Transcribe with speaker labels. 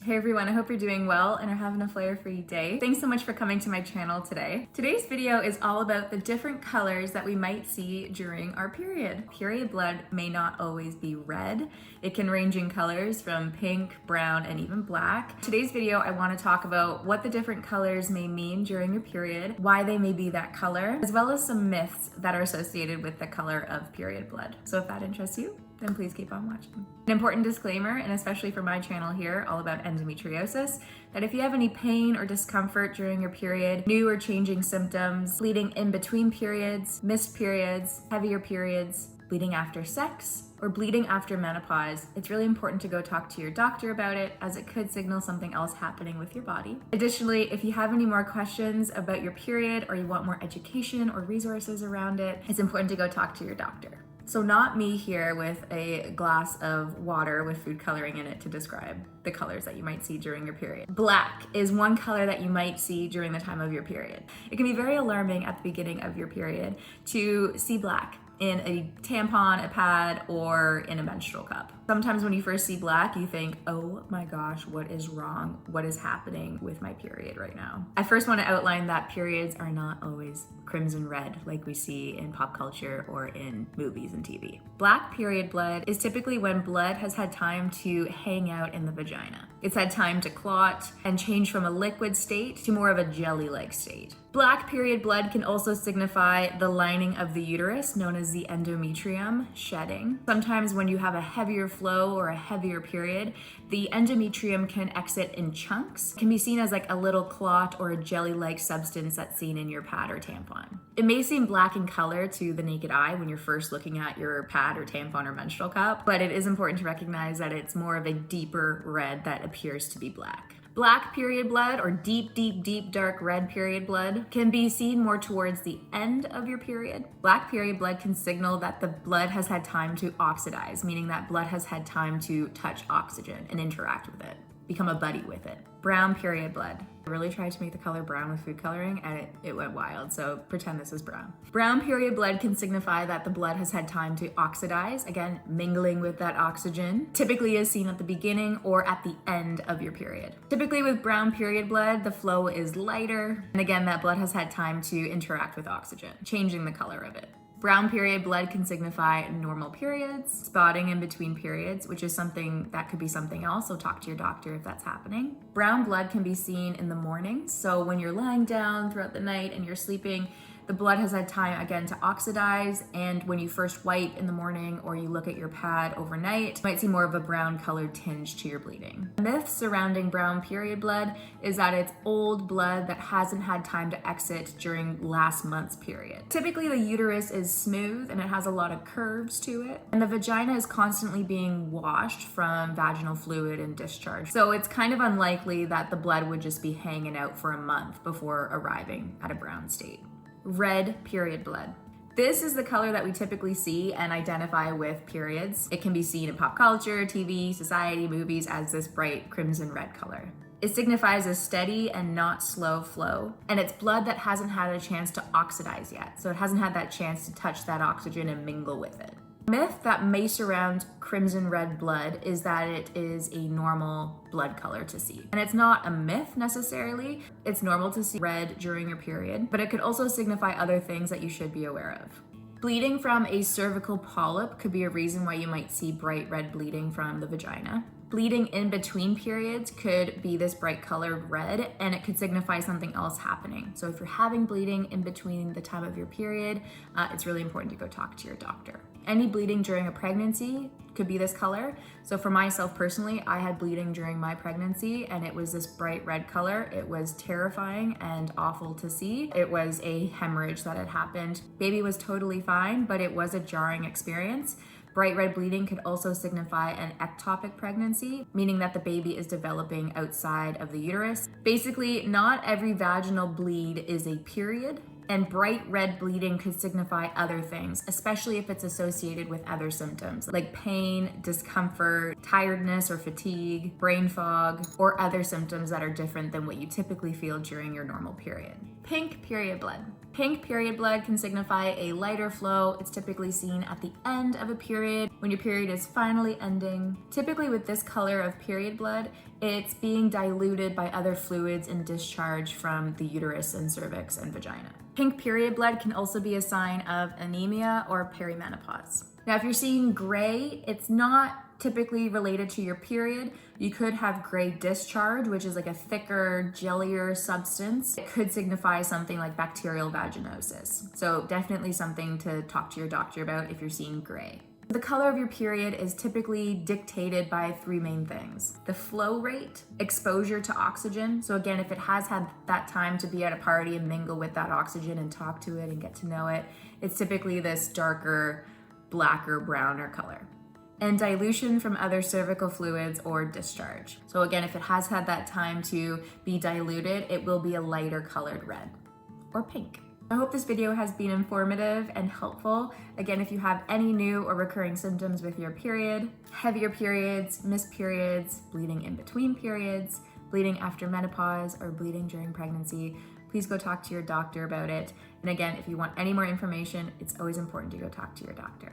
Speaker 1: Hey everyone, I hope you're doing well and are having a flare-free day. Thanks so much for coming to my channel today. Today's video is all about the different colors that we might see during our period. Period blood may not always be red. It can range in colors from pink, brown, and even black. Today's video, I want to talk about what the different colors may mean during your period, why they may be that color, as well as some myths that are associated with the color of period blood. So if that interests you, then please keep on watching. An important disclaimer, and especially for my channel here, all about endometriosis, that if you have any pain or discomfort during your period, new or changing symptoms, bleeding in between periods, missed periods, heavier periods, bleeding after sex, or bleeding after menopause, it's really important to go talk to your doctor about it, as it could signal something else happening with your body. Additionally, if you have any more questions about your period or you want more education or resources around it, it's important to go talk to your doctor. So not me here with a glass of water with food coloring in it to describe the colors that you might see during your period. Black is one color that you might see during the time of your period. It can be very alarming at the beginning of your period to see black in a tampon, a pad, or in a menstrual cup. Sometimes when you first see black, you think, oh my gosh, what is wrong? What is happening with my period right now? I first want to outline that periods are not always crimson red like we see in pop culture or in movies and TV. Black period blood is typically when blood has had time to hang out in the vagina. It's had time to clot and change from a liquid state to more of a jelly-like state. Black period blood can also signify the lining of the uterus, known as the endometrium, shedding. Sometimes when you have a heavier flow or a heavier period, the endometrium can exit in chunks. It can be seen as like a little clot or a jelly-like substance that's seen in your pad or tampon. It may seem black in color to the naked eye when you're first looking at your pad or tampon or menstrual cup, but it is important to recognize that it's more of a deeper red that appears to be black. Black period blood, or deep dark red period blood, can be seen more towards the end of your period. Black period blood can signal that the blood has had time to oxidize, meaning that blood has had time to touch oxygen and interact with it, become a buddy with it. Brown period blood. I really tried to make the color brown with food coloring and it went wild, so pretend this is brown. Brown period blood can signify that the blood has had time to oxidize, again, mingling with that oxygen. Typically is seen at the beginning or at the end of your period. Typically with brown period blood, the flow is lighter, and again, that blood has had time to interact with oxygen, changing the color of it. Brown period blood can signify normal periods, spotting in between periods, which is something that could be something else, so talk to your doctor if that's happening. Brown blood can be seen in the morning, so when you're lying down throughout the night and you're sleeping, the blood has had time again to oxidize, and when you first wipe in the morning or you look at your pad overnight, you might see more of a brown colored tinge to your bleeding. The myth surrounding brown period blood is that it's old blood that hasn't had time to exit during last month's period. Typically the uterus is smooth and it has a lot of curves to it, and the vagina is constantly being washed from vaginal fluid and discharge. So it's kind of unlikely that the blood would just be hanging out for a month before arriving at a brown state. Red period blood. This is the color that we typically see and identify with periods. It can be seen in pop culture, TV, society, movies as this bright crimson red color. It signifies a steady and not slow flow, and it's blood that hasn't had a chance to oxidize yet, so it hasn't had that chance to touch that oxygen and mingle with it. Myth that may surround crimson red blood is that it is a normal blood color to see. And it's not a myth necessarily. It's normal to see red during your period, but it could also signify other things that you should be aware of. Bleeding from a cervical polyp could be a reason why you might see bright red bleeding from the vagina. Bleeding in between periods could be this bright colored red, and it could signify something else happening. So if you're having bleeding in between the time of your period, it's really important to go talk to your doctor. Any bleeding during a pregnancy could be this color. So for myself personally, I had bleeding during my pregnancy and it was this bright red color. It was terrifying and awful to see. It was a hemorrhage that had happened. Baby was totally fine, but it was a jarring experience. Bright red bleeding could also signify an ectopic pregnancy, meaning that the baby is developing outside of the uterus. Basically, not every vaginal bleed is a period. And bright red bleeding could signify other things, especially if it's associated with other symptoms like pain, discomfort, tiredness or fatigue, brain fog, or other symptoms that are different than what you typically feel during your normal period. Pink period blood. Pink period blood can signify a lighter flow. It's typically seen at the end of a period when your period is finally ending. Typically with this color of period blood, it's being diluted by other fluids and discharge from the uterus and cervix and vagina. Pink period blood can also be a sign of anemia or perimenopause. Now, if you're seeing gray, it's not typically related to your period. You could have gray discharge, which is like a thicker, jellier substance. It could signify something like bacterial vaginosis. So definitely something to talk to your doctor about if you're seeing gray. The color of your period is typically dictated by three main things: the flow rate, exposure to oxygen. So again, if it has had that time to be at a party and mingle with that oxygen and talk to it and get to know it, it's typically this darker, blacker, browner color. And dilution from other cervical fluids or discharge. So again, if it has had that time to be diluted, it will be a lighter colored red or pink. I hope this video has been informative and helpful. Again, if you have any new or recurring symptoms with your period, heavier periods, missed periods, bleeding in between periods, bleeding after menopause, or bleeding during pregnancy, please go talk to your doctor about it. And again, if you want any more information, it's always important to go talk to your doctor.